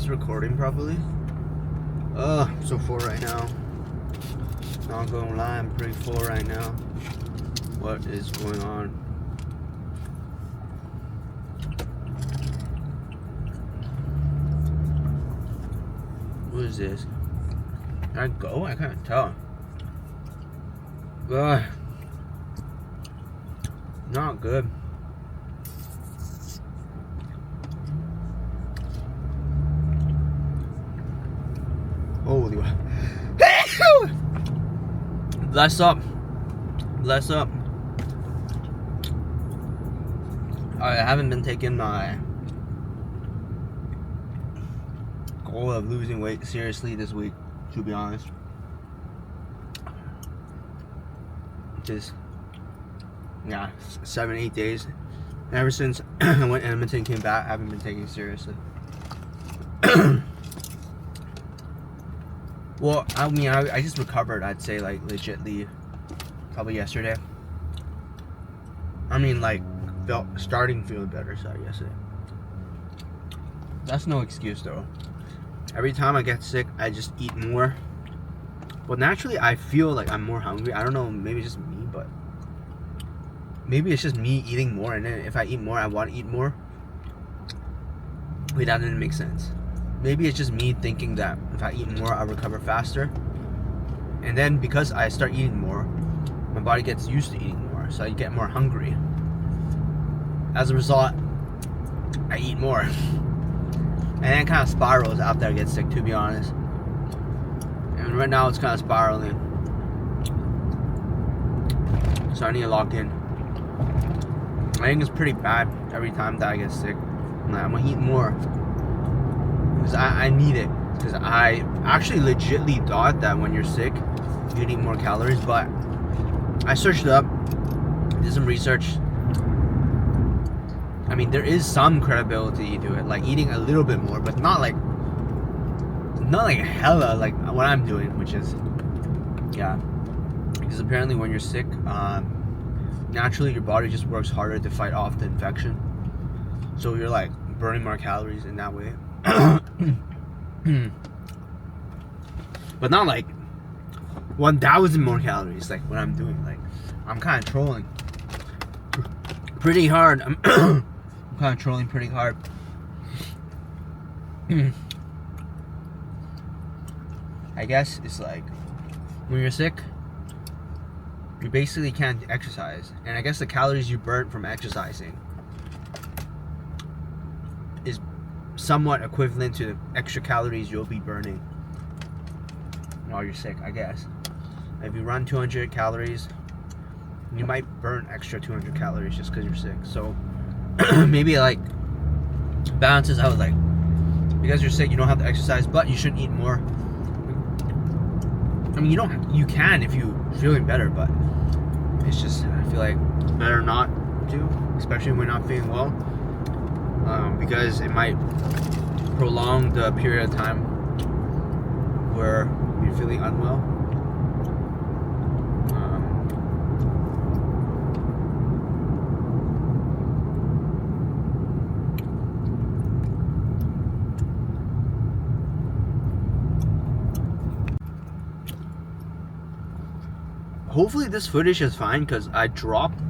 this recording properly? I'm so full right now. Not gonna lie, I'm pretty full right now. What is going on? What is this? Can I go? I can't tell. Ugh. Not good. Holy wow. Bless up. Bless up. I haven't been taking my goal of losing weight seriously this week, to be honest. Just, yeah, 7-8 days. Ever since when Edmonton came back, I haven't been taking it seriously. Well, I mean, I just recovered, I'd say, like, legitly, probably yesterday. I mean, like, starting feeling better, sorry, yesterday. That's no excuse, though. Every time I get sick, I just eat more. Well, naturally, I feel like I'm more hungry. I don't know, maybe it's just me, but maybe it's just me eating more, and then if I eat more, I want to eat more. Wait, that didn't make sense. Maybe it's just me thinking that if I eat more, I'll recover faster. And then because I start eating more, my body gets used to eating more, so I get more hungry. As a result, I eat more. And then it kind of spirals after I get sick, to be honest. And right now it's kind of spiraling. So I need to lock in. I think it's pretty bad every time that I get sick. I'm gonna eat more. Because I need it. Because I actually legitly thought that when you're sick, you need more calories. But I searched it up, did some research. I mean, there is some credibility to it, like eating a little bit more, but not like hella like what I'm doing, which is, yeah. Because apparently when you're sick, naturally your body just works harder to fight off the infection. So you're like burning more calories in that way. But not like 1,000 more calories like what I'm doing. Like, I'm kind of trolling pretty hard. I'm kind of trolling pretty hard. I guess it's like when you're sick, you basically can't exercise, and I guess the calories you burn from exercising is somewhat equivalent to the extra calories you'll be burning while you're sick, I guess. If you run 200 calories, you might burn extra 200 calories just because you're sick. So maybe it like balances out, like because you're sick you don't have to exercise, but you shouldn't eat more. I mean, you can if you're feeling better, but it's just, I feel like better not to, especially when not feeling well, because it might prolong the period of time where you're feeling unwell. Hopefully this footage is fine, because I dropped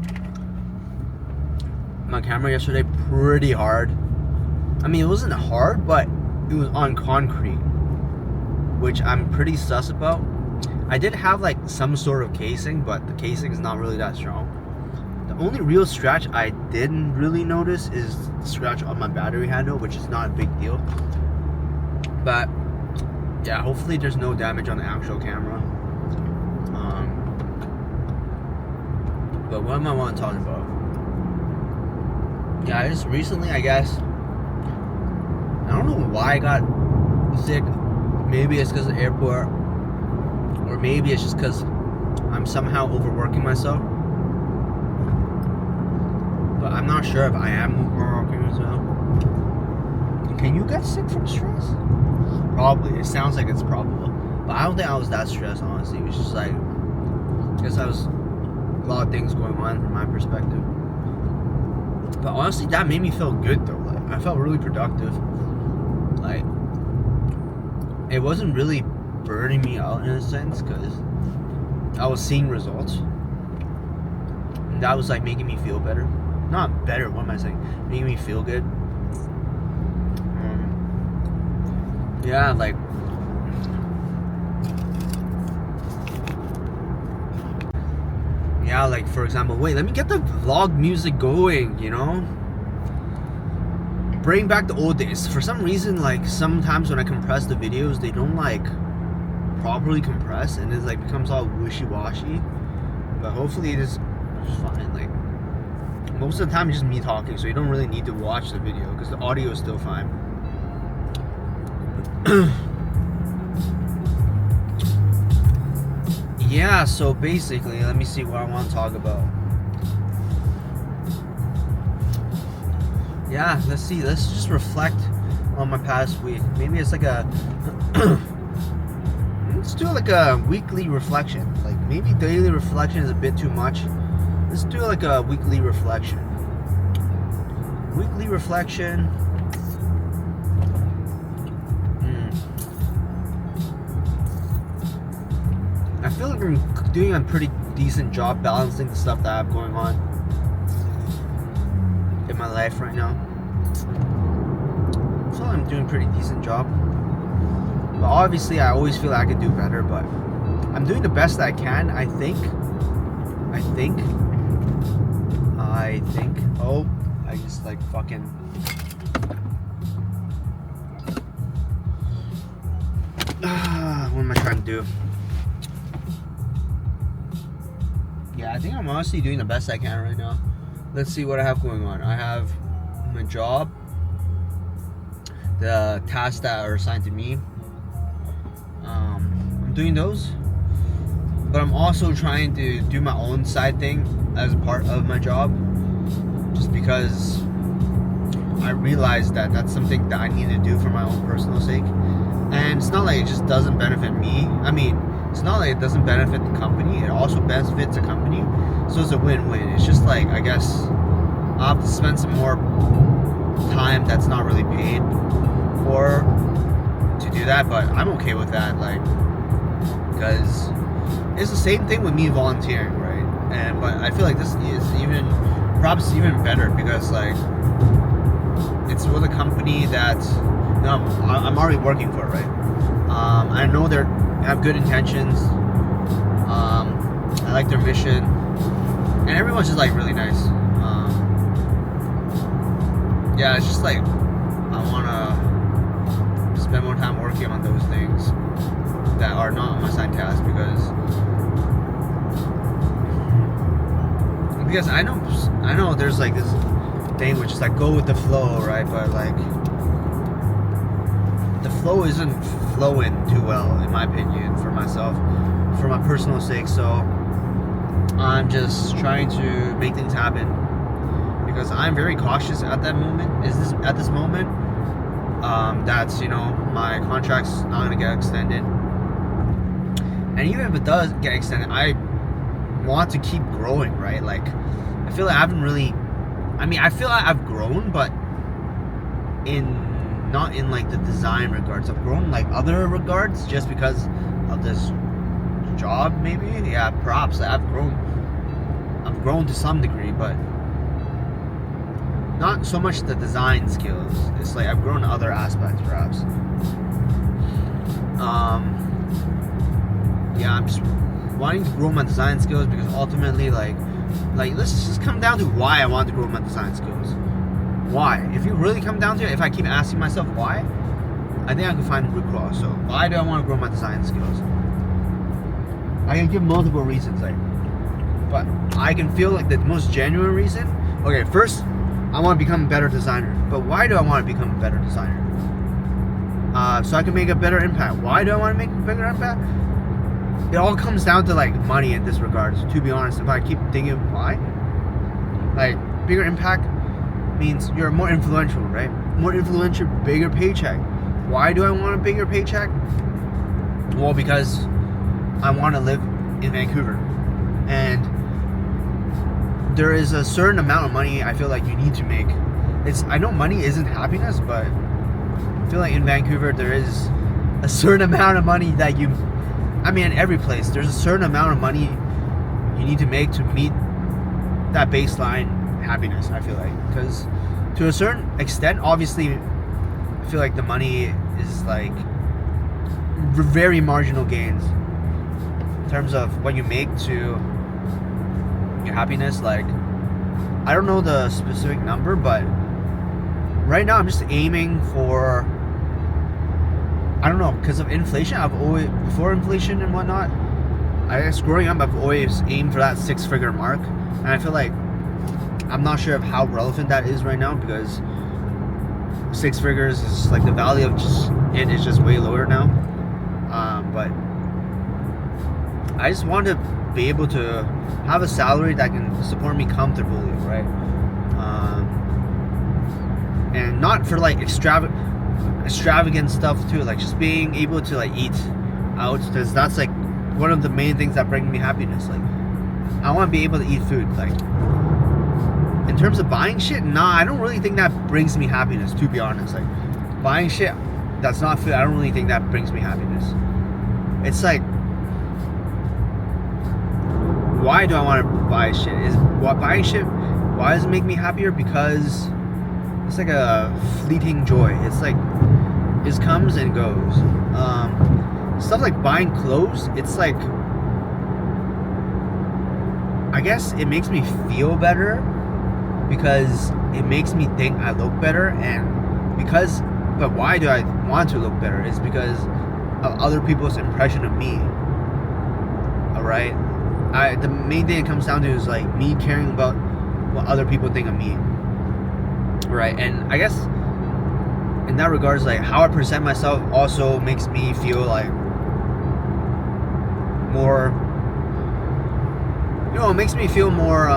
my camera yesterday pretty hard. I mean, it wasn't hard, but it was on concrete, which I'm pretty sus about. I did have like some sort of casing, but the casing is not really that strong. The only real scratch I didn't really notice is the scratch on my battery handle, which is not a big deal. But yeah, hopefully there's no damage on the actual camera. But what am I want to talk about? Yeah, I just recently, I guess, I don't know why I got sick. Maybe it's because of the airport, or maybe it's just because I'm somehow overworking myself. But I'm not sure if I am overworking myself. Can you get sick from stress? Probably. It sounds like it's probable. But I don't think I was that stressed, honestly. It was just like, I guess I was a lot of things going on from my perspective. But honestly, that made me feel good though. Like, I felt really productive. Like, it wasn't really burning me out in a sense, because I was seeing results. And that was like making me feel better. Not better, what am I saying? Making me feel good. Yeah, like, yeah, like for example, wait, let me get the vlog music going, you know? Bring back the old days. For some reason, like sometimes when I compress the videos, they don't like properly compress, and it like becomes all wishy-washy. But hopefully it is fine. Like most of the time it's just me talking, so you don't really need to watch the video because the audio is still fine. Yeah, so basically, let me see what I want to talk about. Yeah, let's see. Let's just reflect on my past week. Maybe it's like a let's do like a weekly reflection. Like maybe daily reflection is a bit too much. Let's do like a weekly reflection. Weekly reflection. I feel like I'm doing a pretty decent job balancing the stuff that I have going on in my life right now. I feel like I'm doing a pretty decent job. But obviously I always feel like I could do better, but I'm doing the best that I can, I think. Oh, I just like fucking... what am I trying to do? Yeah, I think I'm honestly doing the best I can right now. Let's see what I have going on. I have my job, the tasks that are assigned to me. I'm doing those, but I'm also trying to do my own side thing as part of my job, just because I realized that that's something that I need to do for my own personal sake. And it's not like it just doesn't benefit me. I mean, it's not like it doesn't benefit the company, it also benefits the company. So it's a win-win. It's just like, I guess I'll have to spend some more time that's not really paid for to do that, but I'm okay with that, like, because it's the same thing with me volunteering, right? And but I feel like this is even perhaps even better, because like it's with a company that I'm already working for, right? I know they have good intentions. I like their mission, and everyone's just like really nice. Yeah, it's just like I wanna spend more time working on those things that are not on my side task, because I know there's like this thing which is like go with the flow, right? But like the flow isn't flowing too well, in my opinion, for myself, for my personal sake. So I'm just trying to make things happen, because I'm very cautious at that moment. At this moment, that's, you know, my contract's not gonna get extended, and even if it does get extended, I want to keep growing, right? Like I feel like I haven't really, I feel like I've grown, but not in like the design regards. I've grown in like other regards just because of this job, maybe. Yeah, perhaps I've grown to some degree, but not so much the design skills. It's like I've grown in other aspects, perhaps. Yeah, I'm just wanting to grow my design skills, because ultimately, like let's just come down to why I want to grow my design skills. Why? If you really come down to it, if I keep asking myself why, I think I can find the root cause. So why do I want to grow my design skills? I can give multiple reasons, like, but I can feel like the most genuine reason. Okay, first, I want to become a better designer. But why do I want to become a better designer? So I can make a better impact. Why do I want to make a bigger impact? It all comes down to like money in this regard. So to be honest, if I keep thinking why, like bigger impact means you're more influential, right? More influential, bigger paycheck. Why do I want a bigger paycheck? Well, because I want to live in Vancouver, and there is a certain amount of money I feel like you need to make. I know money isn't happiness, but I feel like in Vancouver there is a certain amount of money that you, I mean, in every place, there's a certain amount of money you need to make to meet that baseline happiness, I feel like. Because to a certain extent, obviously, I feel like the money is like very marginal gains in terms of what you make to your happiness. Like, I don't know the specific number, but right now I'm just aiming for, I don't know, because of inflation. I've always, before inflation and whatnot, I guess growing up, I've always aimed for that 6-figure mark, and I feel like I'm not sure of how relevant that is right now, because 6 figures is like the value of just it is just way lower now. But I just want to be able to have a salary that can support me comfortably, right? And not for like extravagant stuff too, like just being able to like eat out, because that's like one of the main things that bring me happiness. Like, I want to be able to eat food. Like, in terms of buying shit, nah, I don't really think that brings me happiness, to be honest. Like, buying shit that's not food, I don't really think that brings me happiness. It's like, why do I want to buy shit? Buying shit, why does it make me happier? Because it's like a fleeting joy. It's like, it comes and goes. Stuff like buying clothes, it's like, I guess it makes me feel better because it makes me think I look better, but why do I want to look better? It's because of other people's impression of me. Alright? The main thing it comes down to is like me caring about what other people think of me. Right? And I guess in that regards, like how I present myself also makes me feel like more, it makes me feel more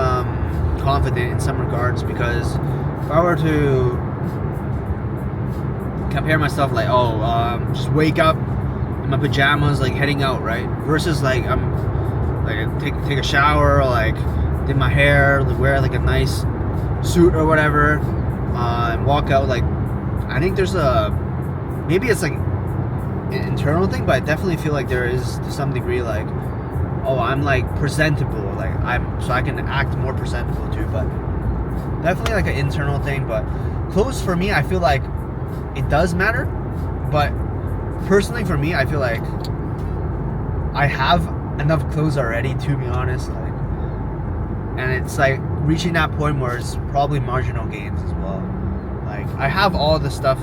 confident in some regards, because if I were to compare myself like, just wake up in my pajamas, like heading out, right? Versus like I'm like take a shower, or like did my hair, like, wear like a nice suit or whatever, and walk out. Like, I think there's maybe it's like an internal thing, but I definitely feel like there is to some degree like, I'm like presentable, like so I can act more presentable too. But definitely like an internal thing. But clothes for me, I feel like it does matter, but personally for me, I feel like I have enough clothes already, to be honest. Like, and it's like reaching that point where it's probably marginal gains as well. Like, I have all the stuff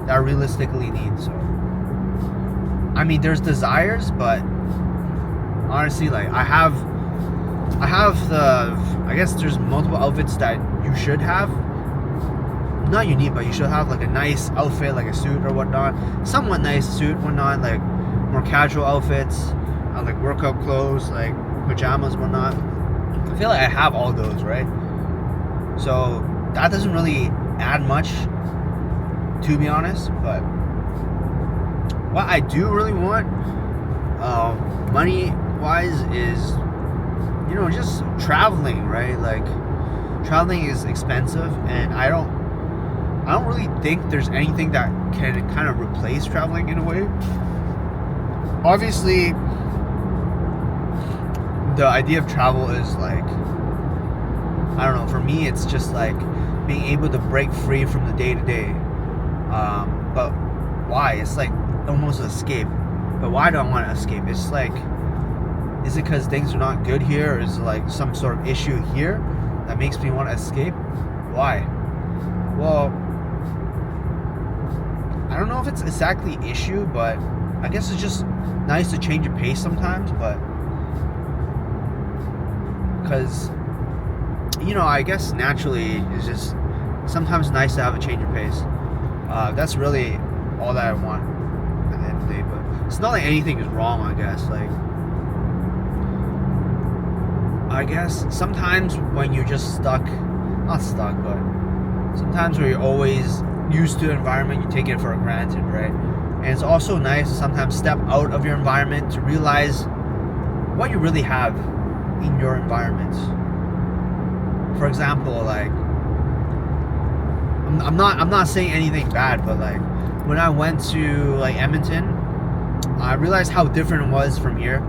that I realistically need. So I mean, there's desires, but honestly, like I have I guess there's multiple outfits that you should have. Not you need, but you should have like a nice outfit, like a suit or whatnot. Somewhat nice suit, whatnot, like more casual outfits, like workout clothes, like pajamas, whatnot. I feel like I have all those, right? So that doesn't really add much, to be honest. But what I do really want, money wise, is just traveling, right? Like, traveling is expensive, and I don't really think there's anything that can kind of replace traveling in a way. Obviously, the idea of travel is like, I don't know, for me it's just like being able to break free from the day to day. But why? It's like almost an escape. But why do I want to escape? It's like, is it because things are not good here, or is it like some sort of issue here that makes me want to escape? Why? Well, I don't know if it's exactly issue, but I guess it's just nice to change your pace sometimes. But because I guess naturally it's just sometimes nice to have a change of pace. That's really all that I want at the end of the day. But it's not like anything is wrong, I guess. Like, I guess sometimes when you're just not stuck, but sometimes where you're always used to an environment, you take it for granted, right? And it's also nice to sometimes step out of your environment to realize what you really have in your environment. For example, like, I'm not saying anything bad, but like when I went to like Edmonton, I realized how different it was from here,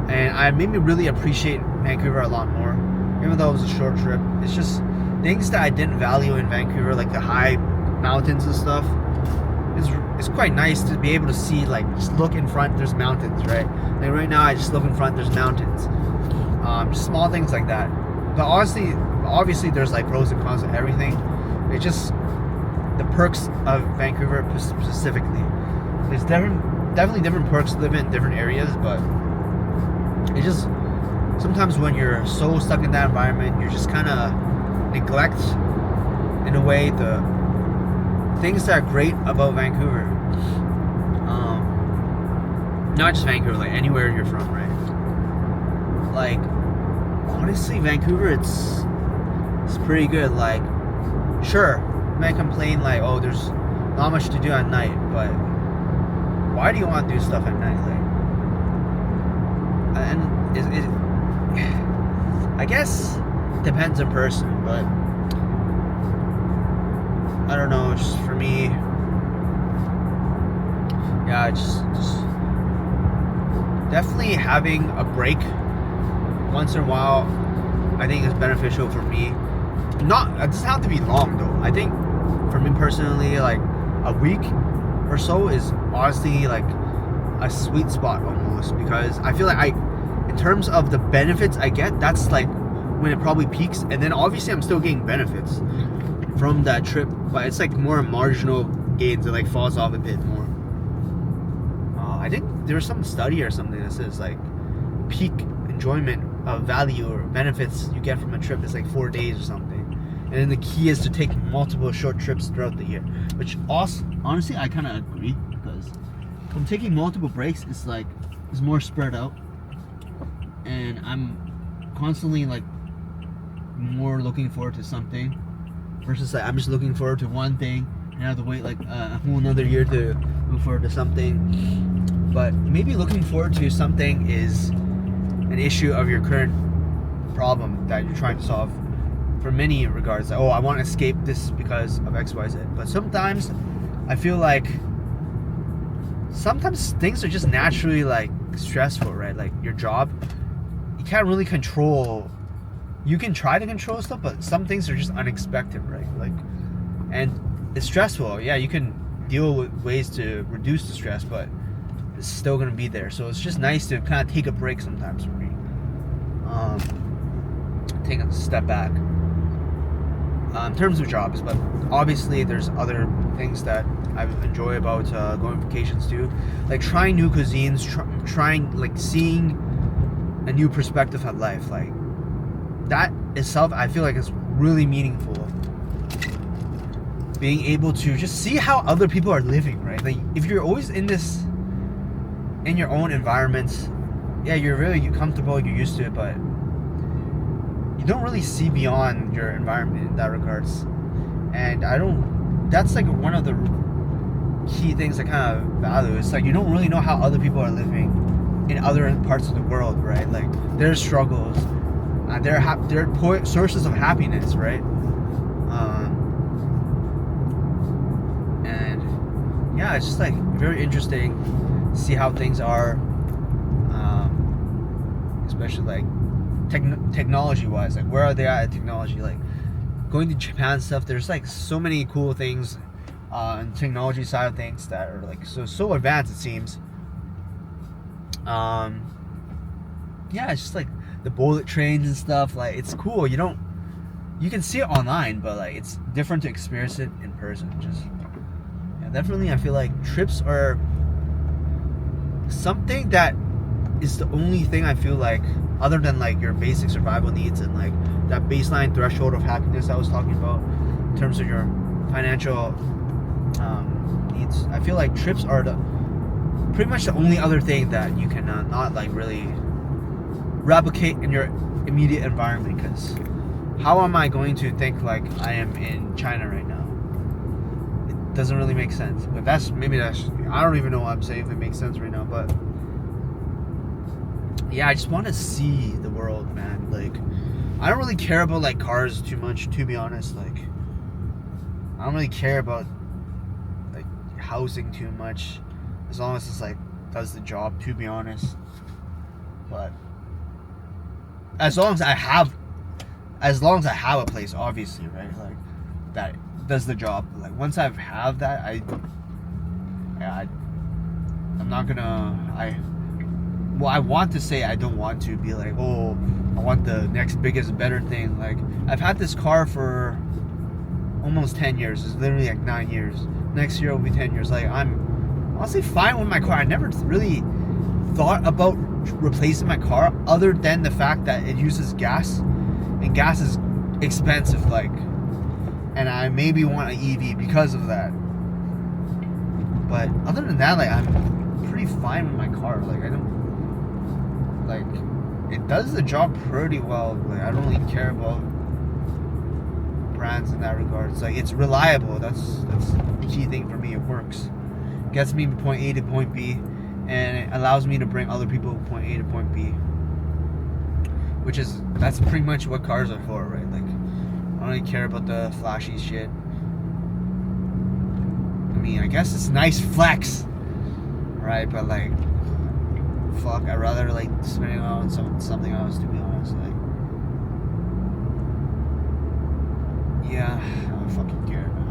and it made me really appreciate Vancouver a lot more. Even though it was a short trip, it's just things that I didn't value in Vancouver, like the high mountains and stuff. It's quite nice to be able to see, like, just look in front, there's mountains, right? Like right now, I just look in front, there's mountains. Just small things like that. But obviously, there's like pros and cons of everything. It's just the perks of Vancouver specifically. There's definitely different perks living in different areas, but it's just sometimes when you're so stuck in that environment, you just kind of neglect, in a way, the things that are great about Vancouver. Not just Vancouver, like anywhere you're from, right? Like, honestly, Vancouver, it's pretty good. Like, sure, you might complain like, oh, there's not much to do at night, but why do you want to do stuff at night? Like, and I guess it depends on person, but I don't know. Just for me, yeah, just definitely having a break once in a while, I think is beneficial for me. It doesn't have to be long though. I think for me personally, like a week or so is honestly like a sweet spot almost, because I feel like in terms of the benefits I get, that's like when it probably peaks, and then obviously I'm still getting benefits from that trip, but it's like more marginal gains. It like falls off a bit more. I think there was some study or something that says like peak enjoyment of value or benefits you get from a trip is like 4 days or something, and then the key is to take multiple short trips throughout the year, which also honestly I kind of agree, because from taking multiple breaks, it's more spread out, and I'm constantly like more looking forward to something versus like I'm just looking forward to one thing and I have to wait like a whole another year to look forward to something. But maybe looking forward to something is an issue of your current problem that you're trying to solve, for many regards. Like, oh, I want to escape this because of XYZ. But sometimes I feel like sometimes things are just naturally like stressful, right? Like your job, you can't really control. You can try to control stuff, but some things are just unexpected, right? Like, and it's stressful. Yeah, you can deal with ways to reduce the stress, but it's still gonna be there. So it's just nice to kind of take a break sometimes for me. Take a step back in terms of jobs, but obviously there's other things that I enjoy about going on vacations too, like trying new cuisines, trying like seeing a new perspective of life. Like that itself, I feel like is really meaningful. Being able to just see how other people are living, right? Like if you're always in your own environment, yeah, you're comfortable, you're used to it, but you don't really see beyond your environment in that regards. And that's like one of the key things I kind of value. It's like you don't really know how other people are living in other parts of the world, right? Like their struggles, their sources of happiness, right? And yeah, it's just like very interesting to see how things are, especially like technology wise. Like where are they at technology? Like going to Japan stuff, there's like so many cool things on the technology side of things that are like so advanced, it seems. Yeah, it's just like the bullet trains and stuff. Like it's cool. You can see it online, but like it's different to experience it in person. Just yeah, definitely I feel like trips are something that is the only thing I feel like, other than like your basic survival needs and like that baseline threshold of happiness I was talking about in terms of your financial needs. I feel like trips are pretty much the only other thing that you can not like really replicate in your immediate environment, because how am I going to think like I am in China right now? It doesn't really make sense. But maybe I don't even know what I'm saying if it makes sense right now, but yeah, I just want to see the world, man. Like I don't really care about like cars too much, to be honest. Like I don't really care about like housing too much, as long as it's like does the job, to be honest. But as long as I have a place, obviously, right? Like that does the job. Like once I have that, I'm not gonna. I want to say I don't want to be like, oh, I want the next biggest, better thing. Like I've had this car for almost 10 years. It's literally like 9 years. Next year will be 10 years. Like I'm honestly fine with my car. I never really thought about replacing my car other than the fact that it uses gas, and gas is expensive. Like, and I maybe want an EV because of that. But other than that, like I'm pretty fine with my car. Like I don't like it does the job pretty well. Like I don't really care about brands in that regard. It's like it's reliable. That's the key thing for me. It works. Gets me from point A to point B, and it allows me to bring other people from point A to point B. That's pretty much what cars are for, right? Like I don't really care about the flashy shit. I mean, I guess it's nice flex, right? But like, fuck, I'd rather like spend it on something else, to be honest. Like, yeah, I don't fucking care, man.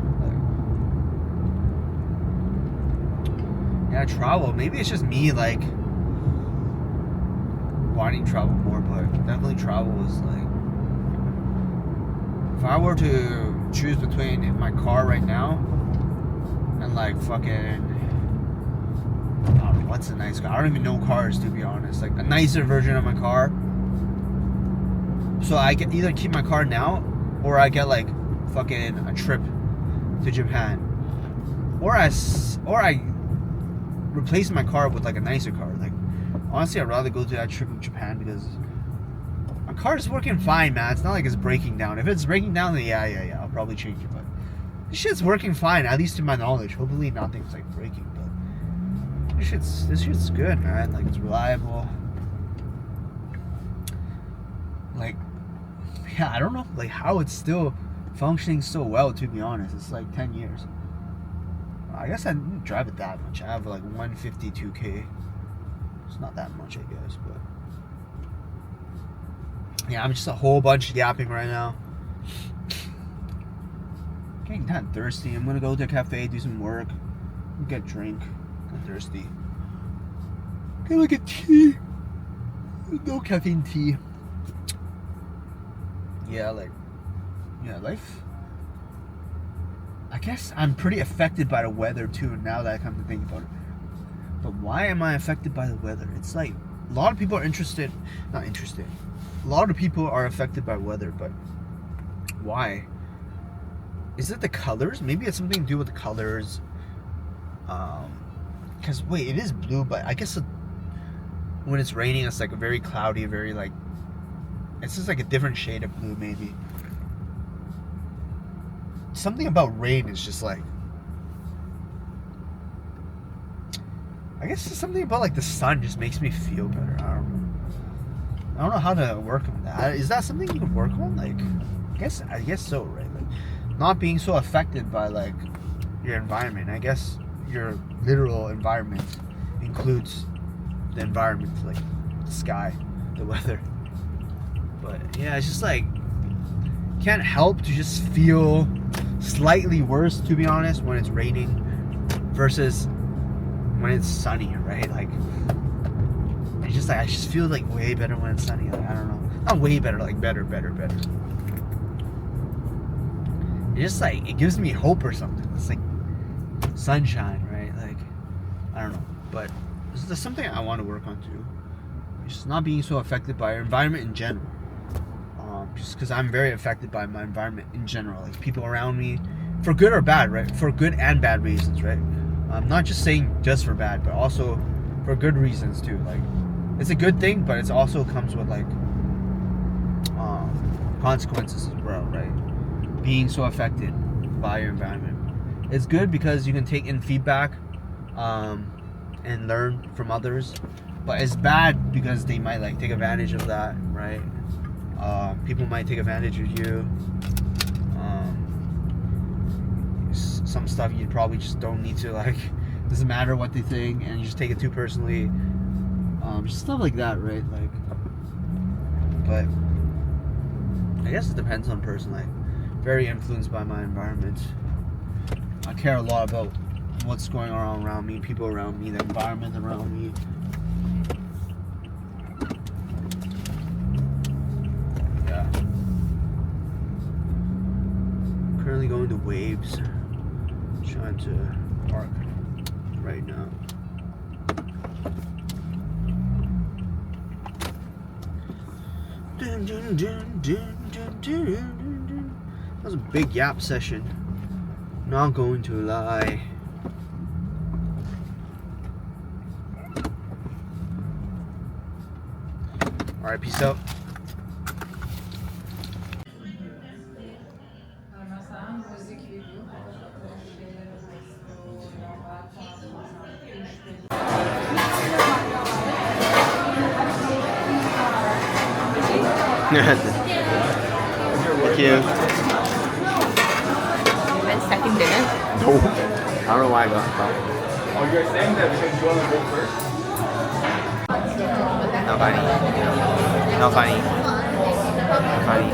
Like, yeah, travel. Maybe it's just me like wanting to travel more, but definitely travel is like. If I were to choose between my car right now and like fucking, I don't know, what's a nice car? I don't even know cars, to be honest. Like a nicer version of my car. So I can either keep my car now, or I get like fucking a trip to Japan, or I replace my car with like a nicer car. Like honestly, I'd rather go to that trip to Japan because my car is working fine, man. It's not like it's breaking down. If it's breaking down, then yeah, I'll probably change it. But this shit's working fine, at least to my knowledge. Hopefully nothing's like breaking, but this shit's good, man. Like it's reliable. Like, yeah, I don't know like how it's still functioning so well, to be honest. It's like 10 years. I guess I didn't drive it that much. I have like 152k. It's not that much, I guess, but yeah, I'm just a whole bunch of yapping right now. Getting kind of thirsty. I'm gonna go to a cafe, do some work, get a drink. I'm thirsty. Get like a tea. No caffeine tea. Yeah, life. I guess I'm pretty affected by the weather too, now that I come to think about it. But why am I affected by the weather? It's like a lot of people are not interested. A lot of people are affected by weather, but why? Is it the colors? Maybe it's something to do with the colors. Because wait, it is blue, but I guess when it's raining, it's like a very cloudy, very like, it's just like a different shade of blue, maybe. Something about rain is just like, I guess it's something about like the sun just makes me feel better. I don't know how to work on that. Is that something you can work on? Like, I guess so, right? Like, not being so affected by like your environment. I guess your literal environment includes the environment, like the sky, the weather. But yeah, it's just like can't help to just feel slightly worse, to be honest, when it's raining versus when it's sunny, right? Like it's just like I just feel like way better when it's sunny. Like I don't know, not way better, like better. It's just like it gives me hope or something. It's like sunshine, right? Like I don't know, but there's something I want to work on too. Just not being so affected by our environment in general. Just because I'm very affected by my environment in general, like people around me, for good or bad, right? For good and bad reasons, right? I'm not just saying just for bad, but also for good reasons too. Like it's a good thing, but it also comes with like consequences as well, right? Being so affected by your environment. It's good because you can take in feedback and learn from others, but it's bad because they might like take advantage of that, right? People might take advantage of you. Some stuff you probably just don't need to like doesn't matter what they think, and you just take it too personally. Just stuff like that, right? Like, but I guess it depends on person. Like, very influenced by my environment. I care a lot about what's going on around me, people around me, the environment around me. Yeah. Currently going to Waves. Trying to park right now. Dun, dun, dun, dun, dun, dun, dun, dun. That was a big yap session. Not going to lie. Alright, peace out. Thank you. And second dinner? No. I don't know why I got that. Oh, you're saying that because you want to go first? Not funny. Not funny. Not funny.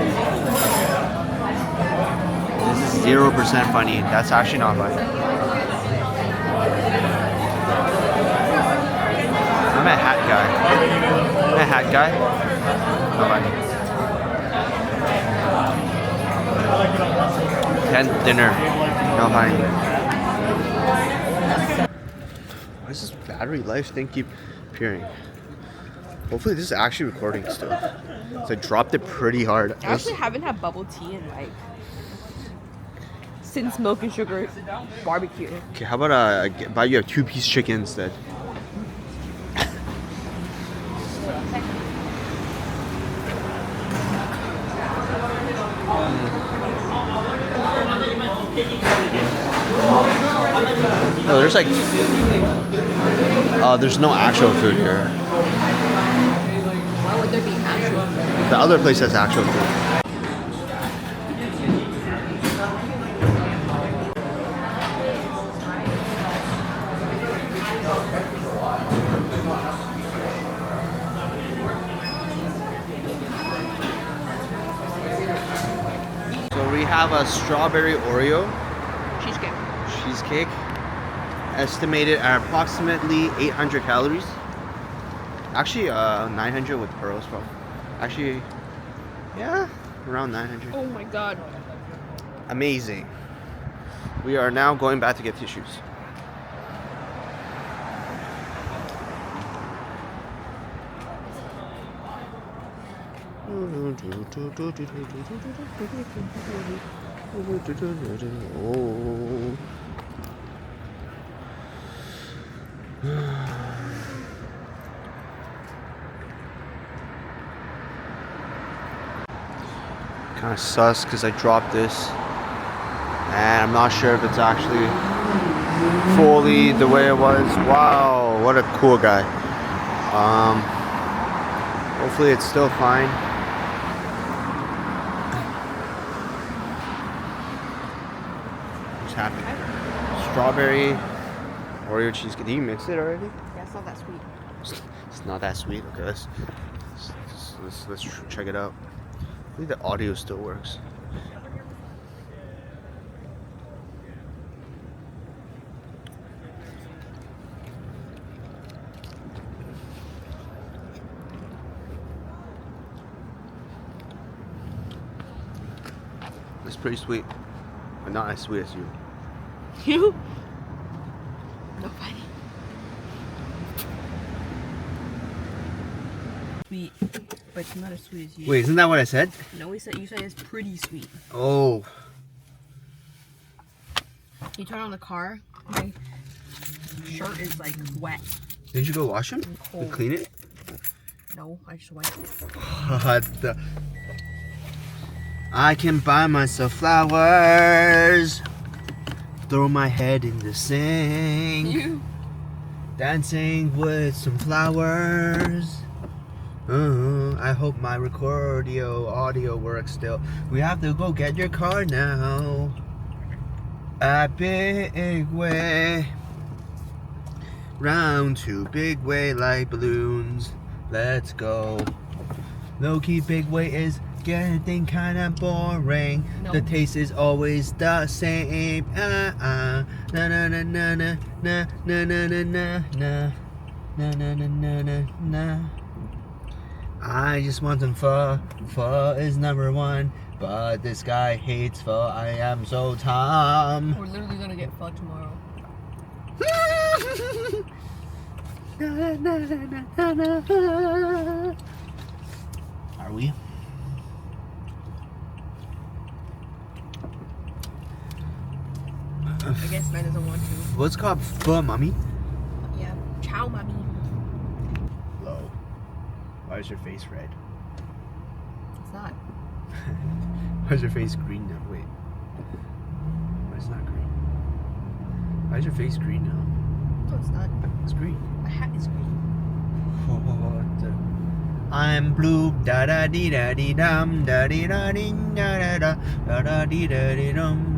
This is 0% funny. That's actually not funny. I'm a hat guy. I'm a hat guy. Not funny. 10th dinner. Not funny. Why does this battery life thing keep appearing? Hopefully this is actually recording still. So I dropped it pretty hard. I actually haven't had bubble tea in like since Milk and Sugar barbecue. Okay, how about I buy you a 2-piece chicken instead? No, there's like, there's no actual food here. Why would there be actual food? The other place has actual food. So we have a strawberry Oreo cheesecake, estimated at approximately 800 calories. Actually, 900 with pearls, probably. Actually, yeah, around 900. Oh my god. Amazing. We are now going back to get tissues. Oh. Kind of sus because I dropped this and I'm not sure if it's actually fully the way it was. Wow, what a cool guy. Hopefully it's still fine. What's happening? Strawberry Oreo cheesecake. Did you mix it already? Yeah, it's not that sweet. It's not that sweet. Okay, let's check it out. I think the audio still works. It's pretty sweet, but not as sweet as you. You? No funny. Sweet, but it's not as sweet as you. Wait, isn't that what I said? No, you said it's pretty sweet. Oh. You turn on the car, my shirt is like wet. Didn't you go wash them? Cold. And clean it? No, I just wiped it. What the? I can buy myself flowers. Throw my head in the sink. You? Dancing with some flowers. I hope my audio works still. We have to go get your car now. A big way. Round two, big way like balloons. Let's go. Low key, big way is getting kinda boring. No. The taste is always the same. Na na na na na na na na na na na na na na na na. I just want some pho. Pho is number one. But this guy hates pho. I am so Tom. We're literally gonna get pho tomorrow. Are we? I guess Ben doesn't want to. What's called pho, mommy? Yeah. Ciao, mommy. Low. Why is your face red? It's not. Why is your face green now? Wait. Why is it not green? Why is your face green now? No, it's not. It's green. My hat is green. What the? I'm blue. Da da dee da dee dum. Da dee da dee da da da. Da da dee da dee dum.